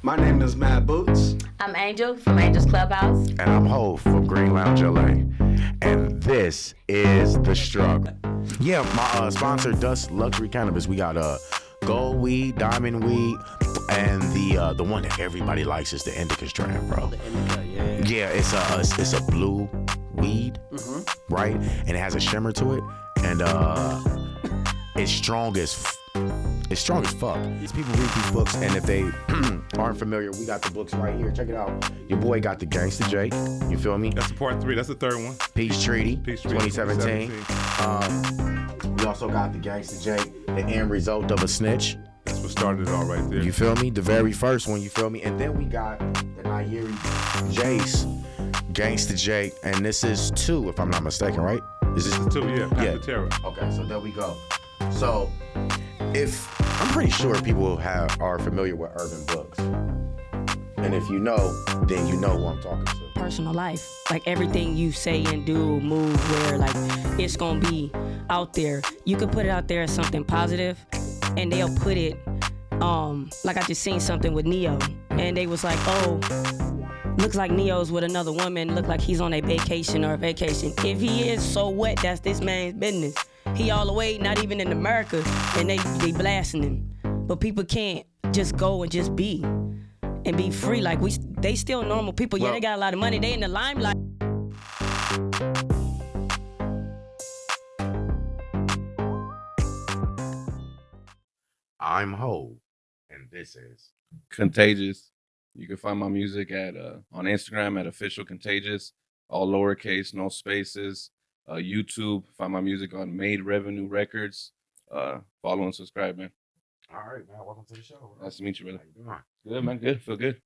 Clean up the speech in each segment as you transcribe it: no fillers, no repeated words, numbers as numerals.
My name is Matt Boots. I'm Angel from Angel's Clubhouse. And I'm Ho from Green Lounge LA. And this is The Struggle. Yeah, my sponsor, Dust Luxury Cannabis. We got gold weed, diamond weed, and the one that everybody likes is the indica strand, bro. The indica, yeah. Yeah, it's a blue weed, right? And it has a shimmer to it, and it's strong as it's strong as fuck. These people read these books, and if they aren't familiar, we got the books right here. Check it out. Your boy got the Gangsta Jake. You feel me? That's the part 3. That's the third one. Peace Treaty, Peace Treaty 2017. We also got the Gangsta Jake, the end result of a snitch. That's what started it all right there. You feel me? The very first one, you feel me? And then we got the Nairi Jace, Gangsta Jake, and this is 2, if I'm not mistaken, right? Is this 2, yeah. Path to Terror. Okay, so there we go. So, if I'm pretty sure people are familiar with urban books, and if you know, then you know who I'm talking to. Personal life, like everything you say and do, move, where like it's gonna be out there. You could put it out there as something positive, and they'll put it, like I just seen something with Neo, and they was like, oh, looks like Neo's with another woman, look like he's on a vacation or a vacation. If he is, so what? That's this man's business. He all the way, not even in America, and they blasting him. But people can't just go and just be and be free. Like they still normal people. Yeah, they got a lot of money. They in the limelight. I'm Ho, and this is Contagious. You can find my music at on Instagram at official Contagious, all lowercase, no spaces. YouTube, find my music on Made Revenue Records. Follow and subscribe, man. all right, man. Welcome to the show. Bro. Nice to meet you, brother. How you doing? Good, man. Good. Feel good.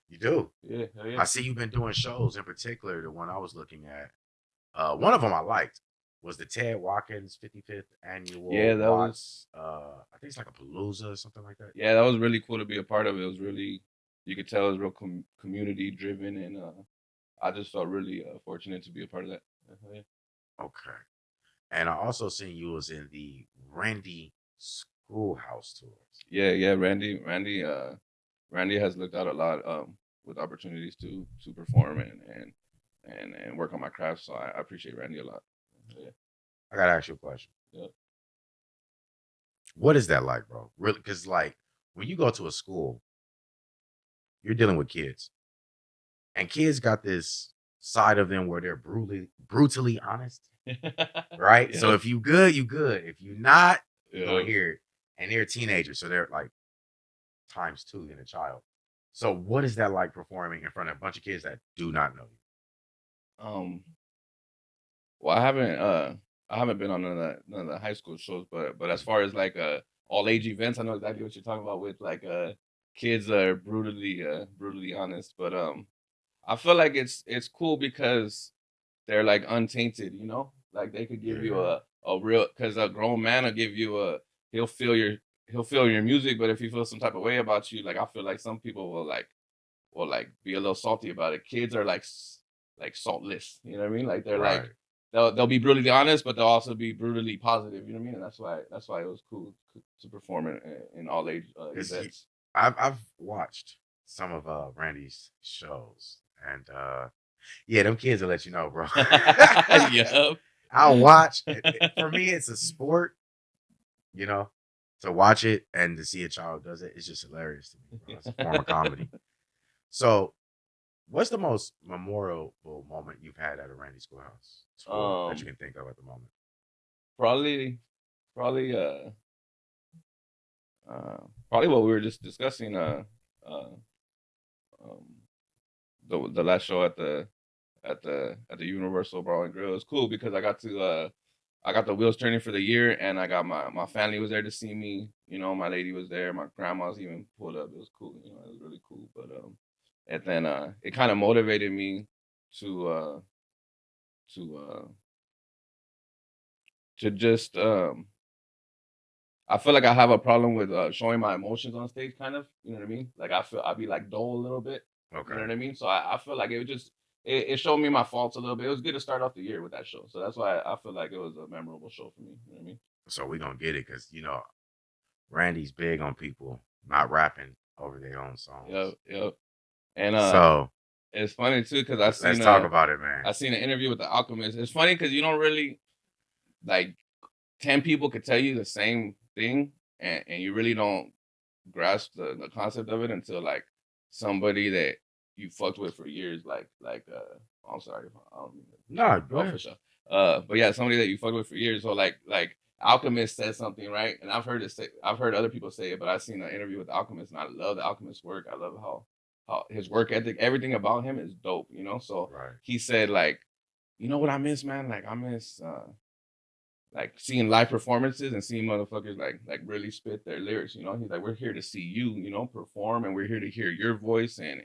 You do. Yeah, hell yeah. I see you've been doing shows. In particular, the one I was looking at. One of them I liked was the Ted Watkins 55th annual. Yeah, that was. I think it's like a Palooza or something like that. Yeah, that was really cool to be a part of. It was really, you could tell it was real community driven, and I just felt really fortunate to be a part of that. Yeah. Okay. And I also seen you was in the Randy Schoolhouse tours. Yeah. Randy has looked out a lot with opportunities to perform and work on my craft. So I appreciate Randy a lot. Yeah. I gotta ask you a question. Yeah. What is that like, bro? Really? Because like when you go to a school, you're dealing with kids, and kids got this side of them where they're brutally honest, right? Yeah. So if you good, you good. If you not, you Yeah. go here. And they're teenagers, so they're like times 2 than a child. So what is that like performing in front of a bunch of kids that do not know you? Well, I haven't been on none of the high school shows, but as far as like all age events, I know exactly what you're talking about with like kids that are brutally honest. But I feel like it's cool because they're like untainted, you know? Like they could give you a real, because a grown man will give you he'll feel your music, but if he feels some type of way about you, like I feel like some people will be a little salty about it. Kids are like saltless, you know what I mean? Like they're Right. like they'll be brutally honest, but they'll also be brutally positive, you know what I mean? And that's why it was cool to perform in all age events. I've watched some of Randy's shows, and yeah, them kids will let you know, bro. Yup. I'll watch. For me, it's a sport, you know, to watch it and to see a child does it. It's just hilarious to me, bro. It's a form of comedy. So, what's the most memorable moment you've had at a Randy Schoolhouse school that you can think of at the moment? Probably probably what we were just discussing the last show at the Universal Bar and Grill. It was cool because I got the wheels turning for the year, and I got my family was there to see me. You know, my lady was there, my grandma's even pulled up. It was cool. You know, it was really cool. But and then it kind of motivated me to just I feel like I have a problem with showing my emotions on stage, kind of. You know what I mean? Like I'd be like dull a little bit. Okay. You know what I mean? So I feel like it showed me my faults a little bit. It was good to start off the year with that show. So that's why I feel like it was a memorable show for me. You know what I mean? So we're gonna get it because Randy's big on people not rapping over their own songs. Yep. And so it's funny too because I seen let's talk about it, man. I seen an interview with the Alchemist. It's funny because you don't really like 10 people could tell you the same thing, and you really don't grasp the concept of it until like somebody that you fucked with for years, I'm sorry, I don't mean No, go oh, ahead. for sure. But yeah, somebody that you fucked with for years. So like Alchemist said something, right? And I've heard other people say it, but I've seen an interview with Alchemist, and I love the Alchemist work. I love how his work ethic, everything about him is dope, you know. So Right. he said like, you know what I miss, man? Like I miss like seeing live performances and seeing motherfuckers like really spit their lyrics, you know. He's like, we're here to see you, you know, perform, and we're here to hear your voice and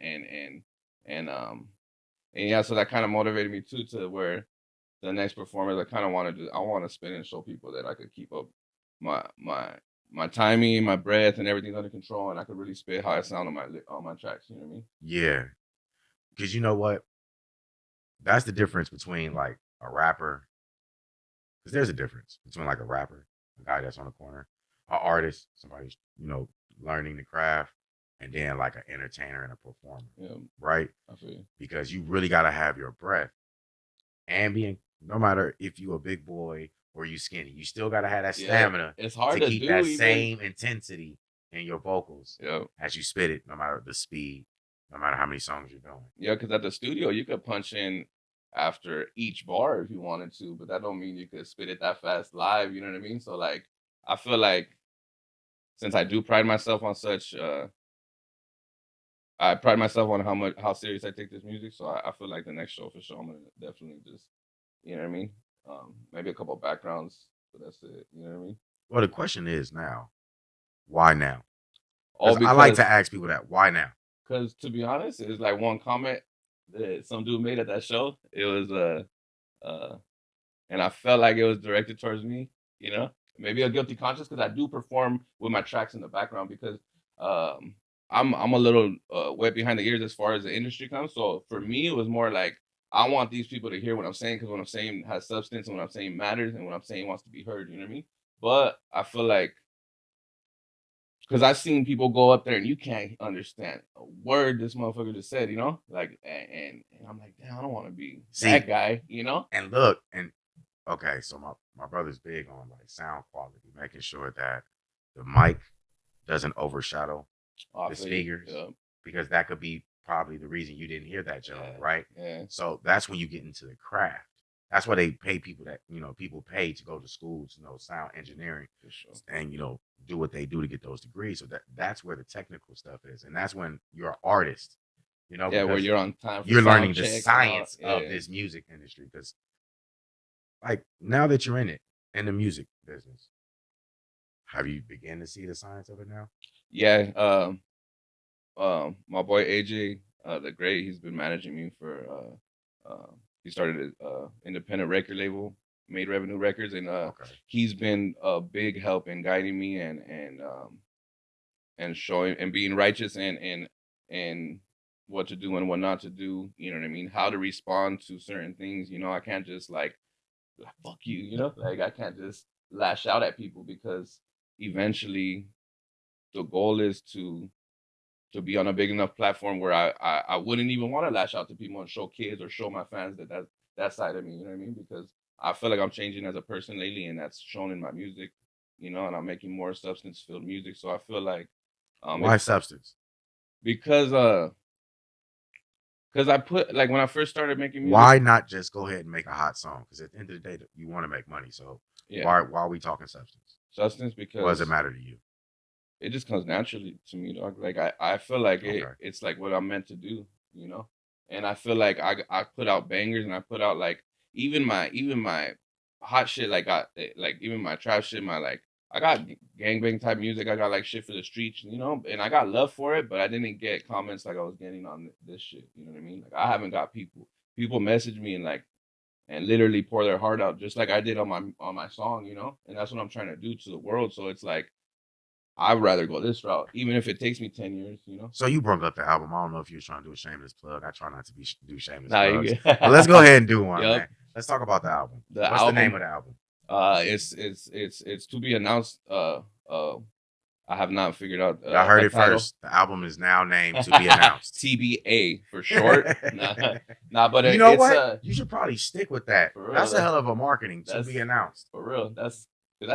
yeah, so that kind of motivated me too to where the next performance I want to spin and show people that I could keep up my timing, my breath, and everything's under control, and I could really spit how I sound on my tracks. You know what I mean? Yeah, because you know what? That's the difference between like a rapper. Because there's a difference between like a rapper, a guy that's on the corner, an artist, somebody learning the craft, and then like an entertainer and a performer. Yeah, right? I feel you. Because you really got to have your breath and being, no matter if you a big boy or you skinny, you still got to have that stamina. It's hard to to keep do that even... same intensity in your vocals Yep. as you spit it, no matter the speed, no matter how many songs you're doing. Yeah, because at the studio you could punch in after each bar if you wanted to, but that don't mean you could spit it that fast live. You know what I mean? So like, I feel like since I do pride myself on such, I pride myself on how serious I take this music. So I feel like the next show for sure I'm gonna definitely just, you know what I mean? Maybe a couple of backgrounds, but that's it. You know what I mean? Well, the question is now, why now? Because I like to ask people that. Why now? Because to be honest, it's like one comment that some dude made at that show. It was and I felt like it was directed towards me. You know, maybe a guilty conscience because I do perform with my tracks in the background because I'm a little wet behind the ears as far as the industry comes. So for me, it was more like I want these people to hear what I'm saying because what I'm saying has substance and what I'm saying matters and what I'm saying wants to be heard. You know what I mean? But I feel like because I've seen people go up there and you can't understand a word this motherfucker just said, you know? Like, and I'm like, damn, I don't want to be that guy, you know? And look, and okay, so my brother's big on like sound quality, making sure that the mic doesn't overshadow the speakers, because that could be probably the reason you didn't hear that gentleman, right? Yeah. So that's when you get into the craft. That's why they pay people that, you know, people pay to go to school to know sound engineering and, you know, do what they do to get those degrees. So that's where the technical stuff is. And that's when you're an artist, you know, where you're on time for you're learning the checks science of this music industry. Because like now that you're in the music business, have you begun to see the science of it now? Yeah. My boy AJ, the Great, he's been managing me for he started an independent record label, Made Revenue Records, and he's been a big help in guiding me and showing and being righteous and what to do and what not to do. You know what I mean? How to respond to certain things. You know, I can't just like fuck you. You know, like I can't just lash out at people because eventually the goal is to be on a big enough platform where I wouldn't even want to lash out to people and show kids or show my fans that side of me, you know what I mean? Because I feel like I'm changing as a person lately, and that's shown in my music, you know, and I'm making more substance-filled music. So I feel like why substance? Because I put like when I first started making music. Why not just go ahead and make a hot song? Because at the end of the day, you want to make money. So why are we talking substance? Substance because what does it matter to you? It just comes naturally to me, dog. Like I feel like it's like what I'm meant to do, you know. And I feel like I put out bangers and I put out like even my hot shit, like even my trap shit, I got gangbang type music. I got like shit for the streets, you know, and I got love for it, but I didn't get comments like I was getting on this shit. You know what I mean? Like I haven't got people message me and literally pour their heart out just like I did on my song, you know. And that's what I'm trying to do to the world. So it's like I'd rather go this route, even if it takes me 10 years, you know? So you brought up the album. I don't know if you were trying to do a shameless plug. I try not to do shameless plugs. But let's go ahead and do one, man. Let's talk about the album. What's the name of the album? It's to be announced I have not figured out. Y'all heard a it title. first. The album is now named to be announced. TBA for short. Nah, but you know it's what? You should probably stick with that. For real, That's a hell of a marketing to that's- be announced. for real. That's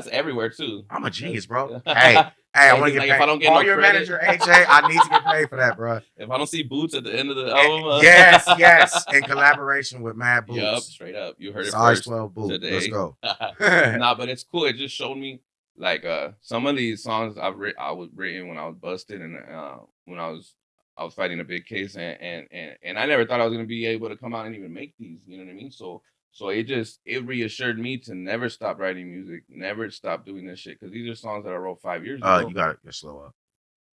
everywhere too. I'm a genius, bro. Hey, I want to get like, paid. if I don't get Call no your credit- manager, AJ. I need to get paid for that, bro. If I don't see Boots at the end of the album, Yes. In collaboration with Mad Boots. Yup, straight up. You heard it Size first 12 boot. today. Let's go. Nah, but it's cool. It just showed me like some of these songs I was written when I was busted and when I was fighting a big case and I never thought I was gonna be able to come out and even make these. You know what I mean? So it reassured me to never stop writing music, never stop doing this shit because these are songs that I wrote 5 years ago. You got to slow up.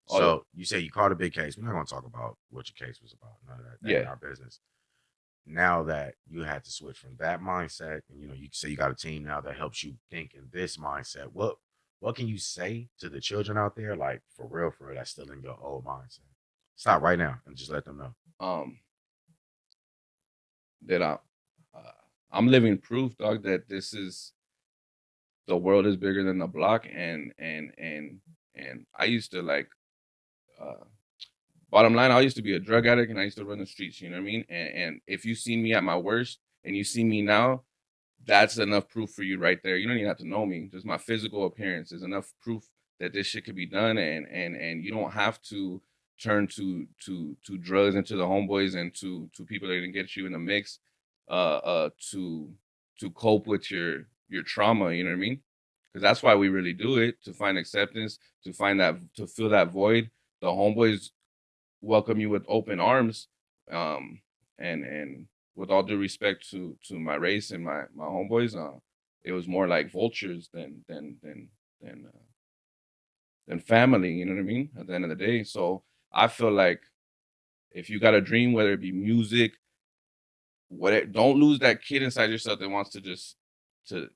Oh, So you say you caught a big case. We're not going to talk about what your case was about. None of that. That ain't our business. Now that you had to switch from that mindset, and you say you got a team now that helps you think in this mindset. What can you say to the children out there, like for real, that's still in your old mindset? Stop right now and just let them know. That I'm living proof, dog, that the world is bigger than the block, and I used to like. Bottom line, I used to be a drug addict and I used to run the streets, you know what I mean? And if you see me at my worst and you see me now, that's enough proof for you right there. You don't even have to know me. Just my physical appearance is enough proof that this shit could be done and you don't have to turn to drugs and to the homeboys and to people that are gonna get you in the mix to cope with your trauma, you know what I mean? Because that's why we really do it, to find acceptance, to fill that void. The homeboys welcome you with open arms, and with all due respect to my race and my homeboys, it was more like vultures than family. You know what I mean? At the end of the day, so I feel like if you got a dream, whether it be music, don't lose that kid inside yourself that wants to just to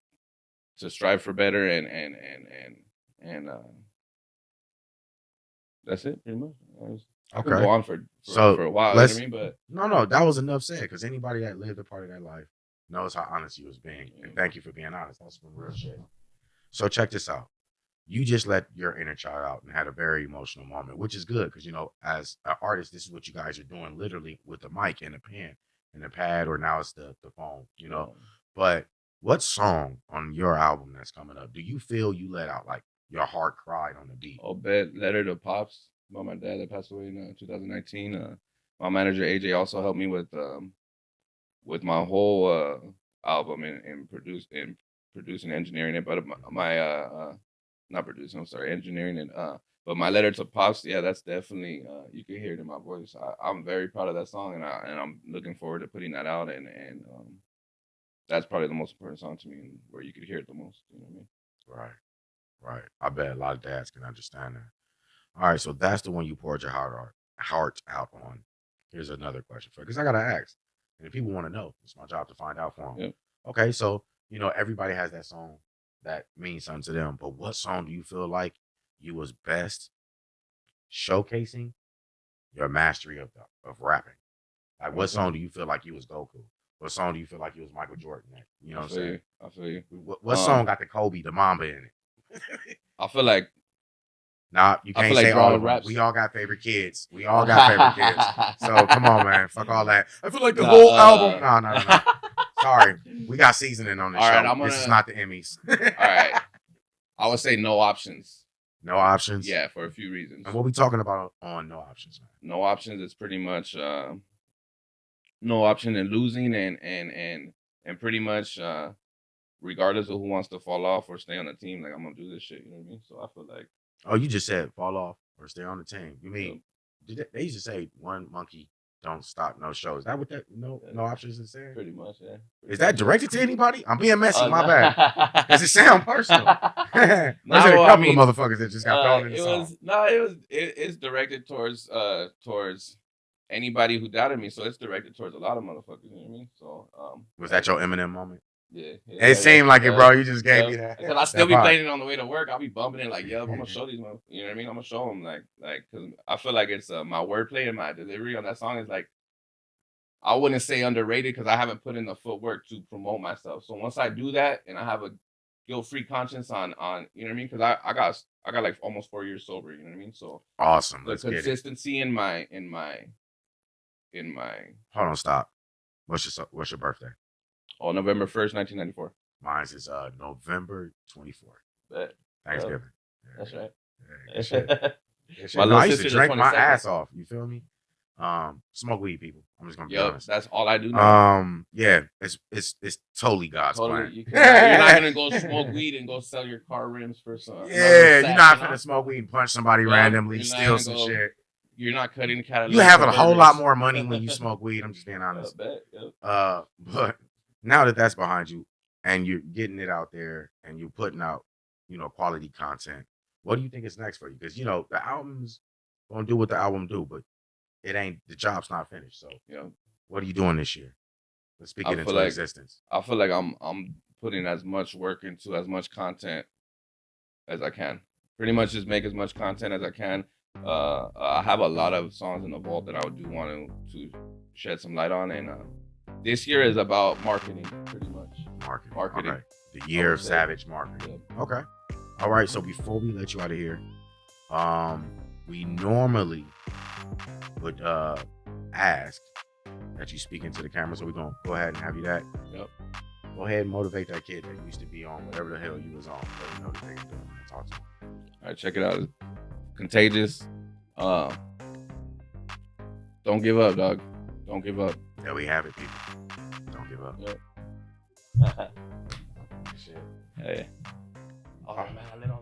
strive for better and that's it pretty much. I could go on for a while, you know what I mean? But no, that was enough said, because anybody that lived a part of that life knows how honest you was being. And thank you for being honest. That's some real shit. So check this out. You just let your inner child out and had a very emotional moment, which is good because, as an artist, this is what you guys are doing literally with the mic and the pen and the pad, or now it's the phone, But what song on your album that's coming up do you feel you let out like your heart cried on the beat? Oh, Letter to Pops by my dad that passed away in 2019. My manager AJ also helped me with my whole album and producing and engineering it, but my not producing, I'm sorry, engineering it. But my Letter to Pops, yeah, that's definitely you can hear it in my voice. I'm very proud of that song, and I'm looking forward to putting that out, and that's probably the most important song to me, and where you could hear it the most. You know what I mean? Right. I bet a lot of dads can understand that. All right, so that's the one you poured your heart out on. Here's another question for you, because I gotta ask, and if people want to know, it's my job to find out for them. Yep. Okay, so everybody has that song that means something to them, but what song do you feel like you was best showcasing your mastery of rapping? Like, what song do you feel like you was Goku? What song do you feel like you was Michael Jordan at? You know what I'm saying? I feel you. What song got the Kobe, the Mamba in it? I feel like. Nah, you can't say all of them. We all got favorite kids. So come on, man. Fuck all that. I feel like the whole album. No. Sorry. We got seasoning on the show. Right, this is not the Emmys. All right. I would say No Options. No Options? Yeah, for a few reasons. And what we talking about on No Options, man? No Options is pretty much no option in losing and pretty much regardless of who wants to fall off or stay on the team, like I'm gonna do this shit, you know what I mean? So I feel like. Oh, you just said fall off or stay on the team. You mean they used to say one monkey don't stop no shows. Is that what that no options is saying? Pretty much, yeah. Is that directed to anybody? I'm being messy, my bad. Does it sound personal? There's a couple of motherfuckers that just got thrown in the song. It's directed towards anybody who doubted me. So it's directed towards a lot of motherfuckers, you know what I mean? So was that your Eminem moment? Yeah. It seemed like it, bro. You just gave me that. Because I still be playing it on the way to work. I'll be bumping it like, yo, I'm gonna show these motherfuckers. You know what I mean? I'm gonna show them like, because I feel like it's my wordplay and my delivery on that song is like, I wouldn't say underrated because I haven't put in the footwork to promote myself. So once I do that and I have a guilt-free conscience on you know what I mean? Because I got I got like almost 4 years sober. You know what I mean? So Awesome. the Let's get it. consistency in my Hold on, stop. What's your birthday? November 1st, 1994. Mine is November 24th. Bet. Thanksgiving. That's right. Yeah, good shit. Good shit. My No, little I used to sister, the drink my 22nd. ass off. You feel me? Smoke weed, people. I'm just gonna be honest. That's all I do now. Yeah, it's totally God's Totally, plan. you're not gonna go smoke weed and go sell your car rims for some. Yeah, you're not gonna smoke weed and punch somebody Yeah, randomly, you're not steal gonna some go- shit. You're not cutting catalytic. You have a whole lot converters. more money when you smoke weed. I'm just being honest. I bet, yep. But now that that's behind you and you're getting it out there and you're putting out, quality content, what do you think is next for you? Because the album's gonna do what the album do, but the job's not finished. So what are you doing this year? Let's speak it into existence. I feel like I'm putting as much work into as much content as I can. Pretty much just make as much content as I can. I have a lot of songs in the vault that I do want to shed some light on, and this year is about marketing, pretty much. Marketing. Okay. The year of savage marketing. Yeah. Okay. All right. So before we let you out of here, we normally would ask that you speak into the camera. So we're gonna go ahead and have you that. Yep. Go ahead and motivate that kid that used to be on whatever the hell you was on. Let them know that they can do it and talk to them. All right, check it out. Contagious. Don't give up, dog. Don't give up. There we have it, people. Don't give up. Yep. Shit. Hey. Oh man, I let all